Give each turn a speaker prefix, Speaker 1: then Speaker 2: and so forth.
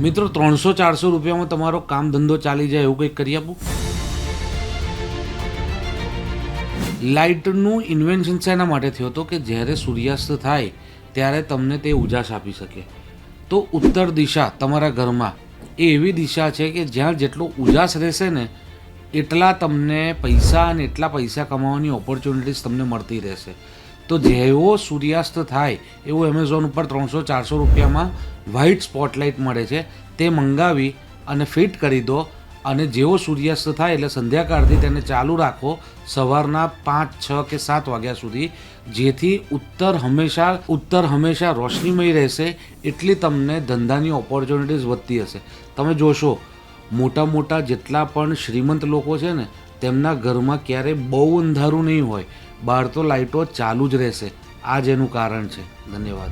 Speaker 1: મિત્રો 300-400 રૂપિયામાં તમારો કામ ધંધો ચાલી જાય એવું કંઈક કરી આપું? લાઇટનું ઇન્વેન્શન શેના માટે થયું હતું કે જ્યારે સૂર્યાસ્ત થાય ત્યારે તમને તે ઉજાસ આપી શકે. તો ઉત્તર દિશા તમારા ઘરમાં એ એવી દિશા છે કે જ્યાં જેટલો ઉજાસ રહેશે ને એટલા તમને પૈસા અને એટલા પૈસા કમાવાની ઓપોર્ચ્યુનિટીઝ તમને મળતી રહેશે. તો જેવો સૂર્યાસ્ત થાય એવું એમેઝોન ઉપર 300-400 રૂપિયામાં વ્હાઇટ સ્પોટલાઇટ મળે છે. તે મંગાવી અને ફિટ કરી દો અને જેવો સૂર્યાસ્ત થાય એટલે સંધ્યાકાળથી તેને ચાલુ રાખો સવારના 5, 6 કે 7 વાગ્યા સુધી, જેથી ઉત્તર હંમેશા રોશનીમય રહેશે. એટલી તમને ધંધાની ઓપોર્ચ્યુનિટીઝ વધતી હશે. તમે જોશો મોટા જેટલા પણ શ્રીમંત લોકો છે ને તેમના ઘરમાં ક્યારેય બહુ અંધારું નહીં હોય, બહાર તો લાઇટો ચાલુ જ રહેશે. આ જ એનું કારણ છે. ધન્યવાદ.